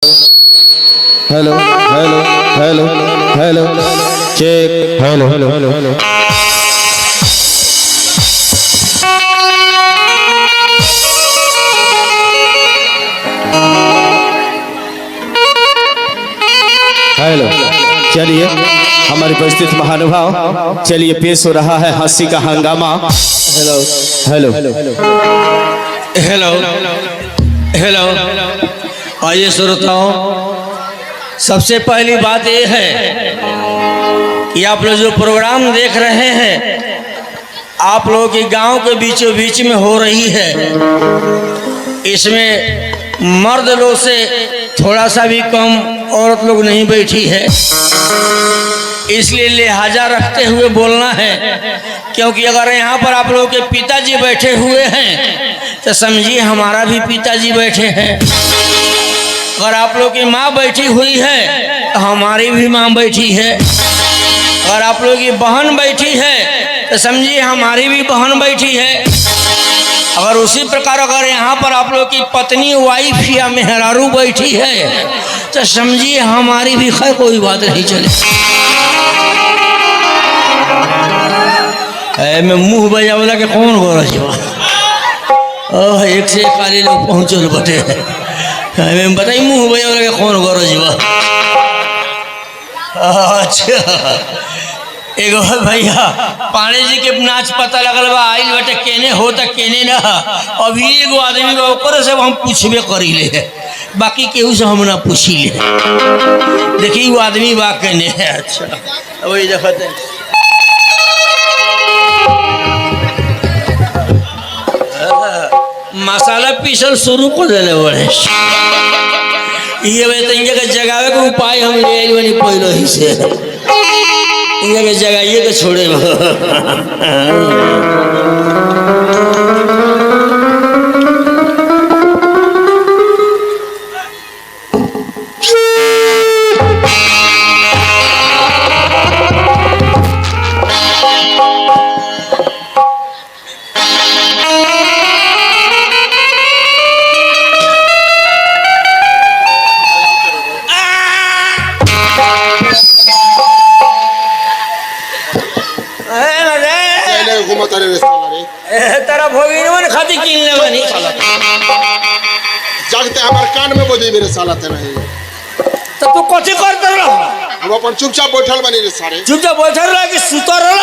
Hello hello hello hello check hello hello hello hello hello. चलिए हमारे उपस्थित महानुभाव, चलिए पेश हो रहा है हंसी का हंगामा। Hello hello hello hello. आइए श्रोताओं, सबसे पहली बात यह है कि आप लोग जो प्रोग्राम देख रहे हैं, आप लोगों के गांव के बीचों बीच में हो रही है। इसमें मर्द लोग से थोड़ा सा भी कम औरत लोग नहीं बैठी है, इसलिए लिहाजा रखते हुए बोलना है। क्योंकि अगर यहाँ पर आप लोगों के पिताजी बैठे हुए हैं तो समझिए हमारा भी पिताजी बैठे हैं। अगर आप लोग की माँ बैठी हुई है तो हमारी भी माँ बैठी है। अगर आप लोग की बहन बैठी है तो समझिए हमारी भी बहन बैठी है। अगर उसी प्रकार अगर यहाँ पर आप लोग की पत्नी वाइफ या मेहरारू बैठी है तो समझिए हमारी भी खैर कोई बात नहीं चले। मैं मुंह बजावला के कौन बोला एक से खाली लोग पहुँचल बटे मैं बताई मुंह बजावला के कौन गोरो जीवा। अच्छा एगो भैया पाणे जी के नाच पता लगल बा, आइल बटे केने हो त केने ना। अभी एगो आदमी बा ओकरे से हम पूछबे करी ले, बाकी केहू से हम ना पूछी ले। देखी वो आदमी बा केने है। अच्छा वही देखते मसाला पीसल शुरू कर दिले बड़े। ये के जगावे के उपाय हम ले बनी पहले ही से ये जगाइए के छोड़े। तेरा भोगिन खाती किन ले बनी जागते हमारे कान में बोझे मेरे साला ते नहीं। तो तू कथी करते रह? हम अपन चुपचाप बैठल बनी रे सारे। चुपचाप बैठल रह कि सुतर रह?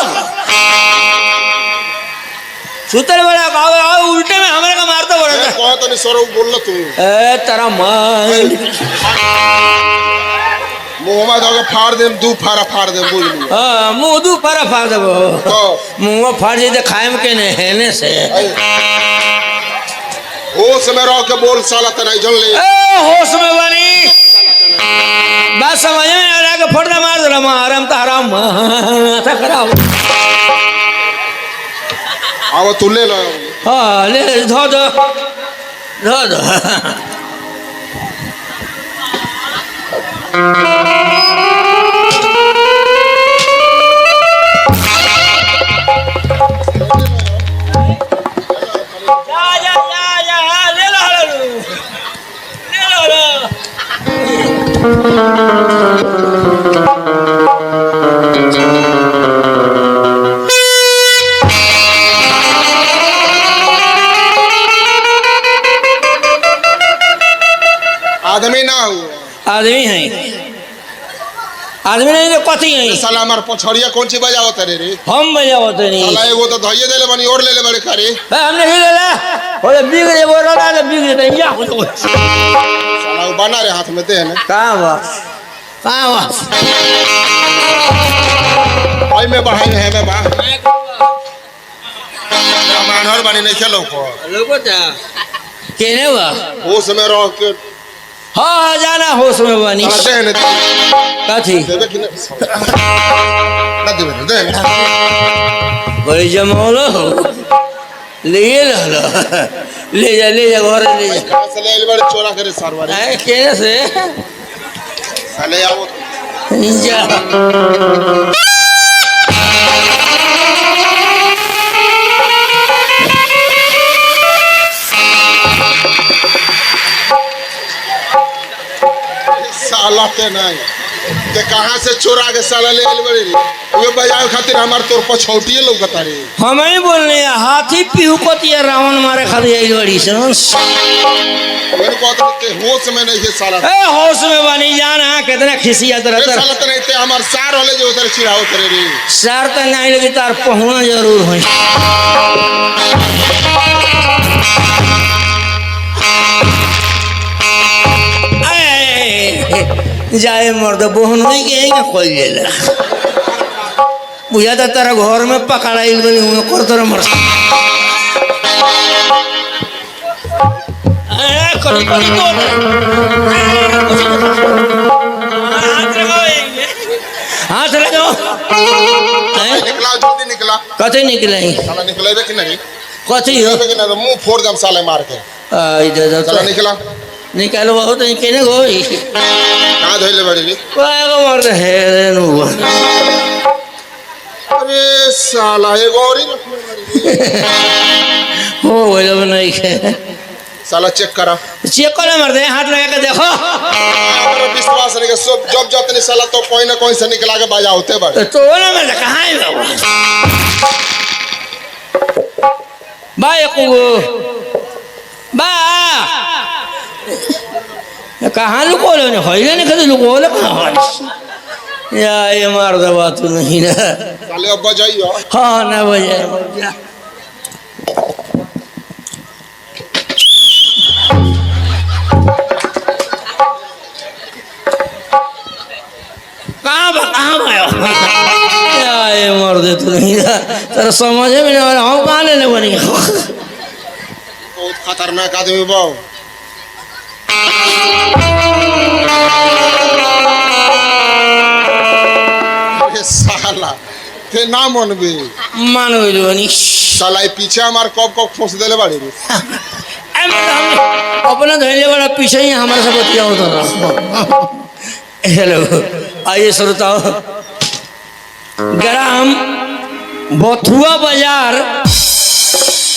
सुतर वाला गाँव उल्टे में हमारे का मारता बड़ा था। कौन तो नहीं सरो बोल लो तू। तेरा मां मुँह में फाड़ दे, दू फाड़ा फाड़ दे बोल लू। हाँ मुँह दू फाड़ा फाड़ दे वो मुँह फाड़ दे खाएम के नहने से। होश में रह के बोल साला ते नहीं जन ले। होश में बनी बात समझ में आ रहा है कि फटना मार दे रहा आराम तो आराम था खराब। अब तू ले लो। हाँ ले धो दो धो दो। आदमी ना हो आदमी है आदमी नहीं तो कथी है साला हमार पछड़िया कौन सी बजावत रे रे? हम बजावत नहीं साला एगो तो धइए देले बनी और ले ले बड़े करे। हमने ही ले ले बोले बिग रे वो रोला ले बिग रे या साला वो बना रे हाथ में दे ना। कहां बा भाई में बढ़ाई है में बा मानहर बनी नहीं खेलो को लोगो ता केने बा होश में रह के। हाँ जाना होश में बनी कथी बड़ी जमौलो ले लो ले जा घर ले जा चोरा करे सारवार केने से साले आओ जा। साला ते नहीं ते कहाँ से चोरा के साला ले आइल बड़ी रे वे बजावे खातिर हमार तोर पछौटिए लौकता रे हम ही बोलने हाथी पिहुकतिया रावण मारे खातिर आई बड़ी सस मैंने कहा के होश में नहीं है साला ए होश में बनी जाना कितना खिसियत ए रहता साला ते नहीं ते हमार सार वाले जो उधर चिढ़ाओ करे रे सर तो नहीं लगी तार पहुना जरूर है जाए मर्द बोहन नहीं के कोई ले बुझा था तेरा घर में पकड़ाई बनी हुए कर तेरा मर्द हाथ लगाओ निकला जल्दी निकला कथे निकले साला निकलेबे कि नहीं कथी हो निकलेबे कि नहीं मुंह फोड़ दम साले मार के इधर साला निकला निकालो बहुत केने गोई कहाँ धोइले बड़ी रे कोई को मर्द है नु अरे साला एगो और ही हो बोलो नहीं है साला चेक करा चेक कर मर्द हाथ लगा के देखो हमारा विश्वास नहीं कि सब जब जब साला तो कोई ना कोई से निकला के बाजा होते बड़े तो ना मर्द कहाँ है बाबा बाय को बा कहाँ लुको लो ने होइले ने कदे लुको लो कहाँ या ये मर्द बात नहीं ना साले अब बजाइयो हाँ ना बजाए मर्द तो नहीं तेरा समझ में नहीं आ रहा हूँ कहाँ लेने बनी बहुत खतरनाक आदमी बाबू अरे साला ते ना मन भी मान गई बनी साला ये पीछे हमारे कब कब फंस देले बाड़ी रे अपना धैर्य वाला पीछे ही हमारे से बतिया होता हेलो आइए श्रोताओ ग्राम बथुआ बाजार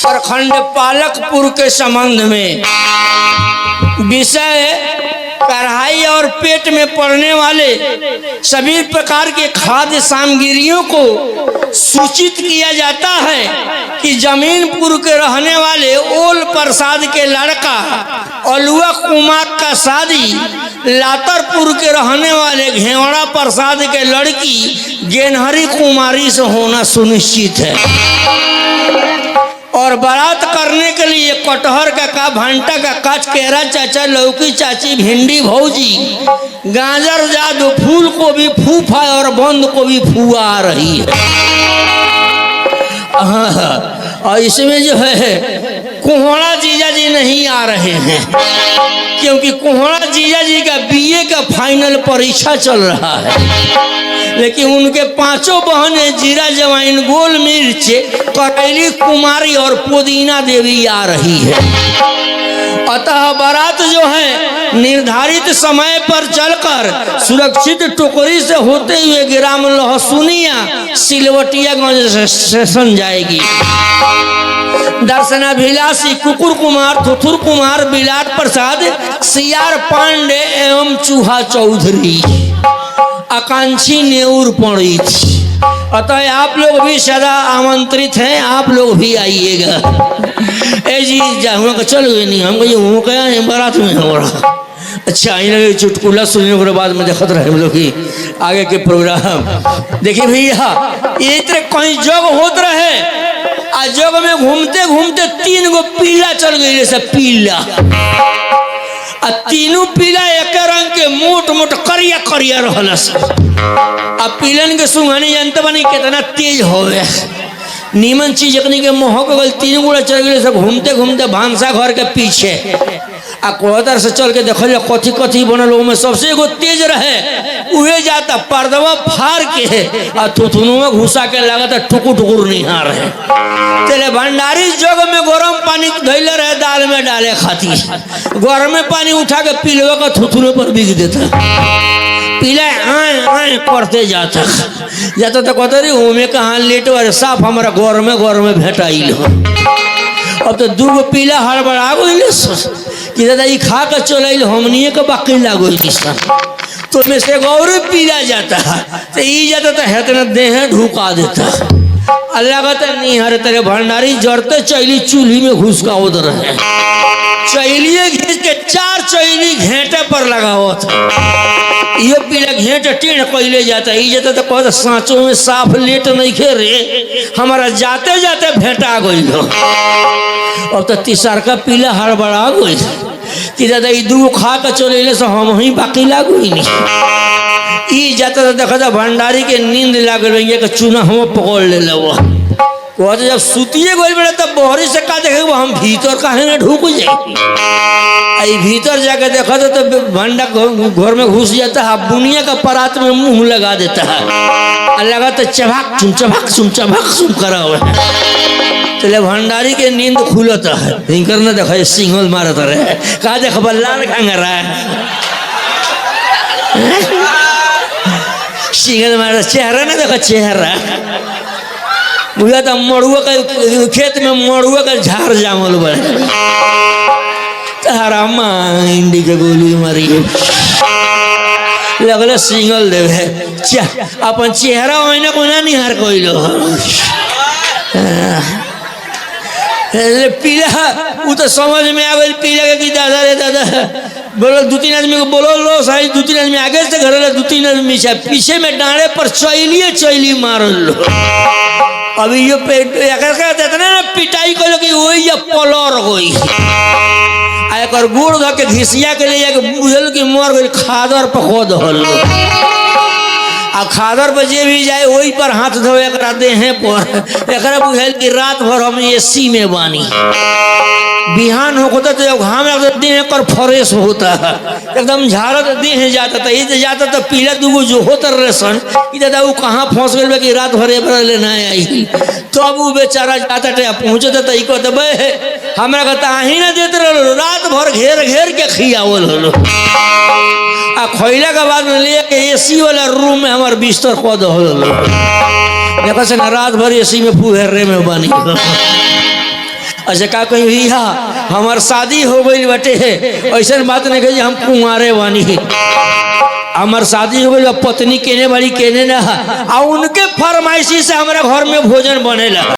प्रखंड पालकपुर के संबंध में विषय कढ़ाई और पेट में पड़ने वाले सभी प्रकार के खाद्य सामग्रियों को सूचित किया जाता है कि जमीनपुर के रहने वाले ओल प्रसाद के लड़का अलुआ कुमार का शादी लातरपुर के रहने वाले घेवड़ा प्रसाद के लड़की गेनहरी कुमारी से होना सुनिश्चित है और बारात करने के लिए कटहर का भंटा का काच केरा चाचा लौकी चाची भिंडी भौजी गाजर जादू फूल को भी फूफा और बंद को भी फुआ आ रही है और इसमें जो है कोहड़ा जीजा जी नहीं आ रहे हैं क्योंकि कोहड़ा जीजा जी का बीए का फाइनल परीक्षा चल रहा है लेकिन उनके पांचों बहनें जीरा जवाइन गोल मिर्च करैली कुमारी और पुदीना देवी आ रही है अतः बारात जो है निर्धारित समय पर चलकर सुरक्षित टोकरी से होते हुए ग्राम लहसुनिया सिलवटियागंज स्टेशन जाएगी। दर्शनाभिलाषी कुकुर कुमार थुथुर कुमार बिलाट प्रसाद सियार पांडे एवं चूहा चौधरी आकांक्षी नेऊर पड़ी थी। अतः आप लोग भी सदा आमंत्रित हैं, आप लोग भी आइएगा। ए जी जाऊँगा का चल गए नहीं हमको ये हो गया है बारात में हो रहा। अच्छा इन लगे चुटकुला सुनने के बाद में देखते रहे हम लोग की आगे के प्रोग्राम। देखिए भैया ये इतने कहीं जग होते रहे आ जग में घूमते घूमते 3 गो पीला चल गई जैसे पीला आ तीनों पीला एक रंग के मोट मोट करिया करिया रहला आ पीलन के सुंघानी जानते बनी कितना तेज हो गया नीमन चीज अकनी के मोह गल 3 गोड़ा चल गए सब घूमते घूमते भानसा घर के पीछे आ कोहतर से चल के देखल कथी कथी बनल में सबसे एगो तेज रहे उहे जाता पर्दवा फाड़ के आ थुथुनुआ घुसा के लागत टुकुर टुकुर निहार रहे तेरे भंडारी जग में गरम पानी धैले रहे दाल में डाले खाती गरम पानी उठा के पीलवा का थुथुनु पर बिग देता पीला आए करते जाता तो कहते रही ओमे कहाँ लेट वाले साफ हमारा घर में भेटाइल अब तो 2 गो पीला हड़बड़ा गई कि दादा ये खा कर चल हमनिए के बाकी लागो तो में से और पीला जाता तो ई जाता तो हेतना देह ढुका देता। अल्लाह कहता नहीं हरे तेरे भंडारी जड़ते चैली चूल्ही में घुस का उधर है, चैलिए घींच के 4 चैली घेंटे पर लगा हुआ था। ये पीला घेंट टेढ़ कैले जाता ही जाता तो कहता सांचों में साफ लेट नहीं खे रे, हमारा जाते जाते भेंटा गई। अब तो तीसर का पीला हड़बड़ा गई कि दादा ये 2 खा के चले से हम ही बाकी लागू ही नहीं। ई जाता तो देखा था भंडारी के नींद लाग रही है चूना हम पकड़ ले लो। वो तो जब सुतिए गई बड़े तब बहरी से का देखे हम भीतर काहे ना ढूक जाए। भीतर जाके देखा तो भंडा घर में घुस जाता है, बुनिया का परात में मुंह लगा देता है और लगा तो चबाक चुम करा हुआ है। चले भंडारी के नींद खुलता है, हिंकर ना देखा सिंगल मारता रहे का देख बल्लान खांग रहा है सिंगल मार चेहरा ना देखा चेहरा बुझा था मड़ुआ का खेत में मड़ुआ का झाड़ जामल बने तारा इंडी के गोली मारी लगल सिंगल देवे अपन चेहरा होना को ना निहार कोई लो पीला वो तो समझ में आ गई पीला कि दादा रे दादा बोलो 2-3 आदमी को बोलो लो साई 2-3 आदमी आगे से घर 2-3 आदमी पीछे में डांडे पर चैली मार लो। अभी ये देते ना पिटाई कर कि वही या पलर होई एक गुड़ धो के घिसिया के लिए बुझल कि मर गई खादर पर खोद हल आ खादर पर जे भी जाए वही पर हाथ धो एक देह पर एक बुझल कि रात भर हम एसी में बानी बिहान होता तो घाम लगता देह पर फ्रेश होता है एकदम झाड़त देह जाता था ये जाता तो पीला 2 जो होता रेसन दादा वो कहाँ फंस गए कि रात भर लेना आई तो अब वो बेचारा जाता थे पहुँचता तो कहते भाई हमारा कहता ही ना देते रहो रात भर घेर के खियावल हलो आ खैला के बाद में लेके एसी वाला रूम में हमारे बिस्तर कह दो देखो से ना रात भर एसी में फुहेरे में बनी। अच्छा का कहीं भैया हमार शादी हो गई बटे ऐसा बात नहीं कही हम कुंवारे बानी हमार शादी हो गई पत्नी केने वाली केने ना आ उनके फरमाइशी से हमारे घर में भोजन बनेला।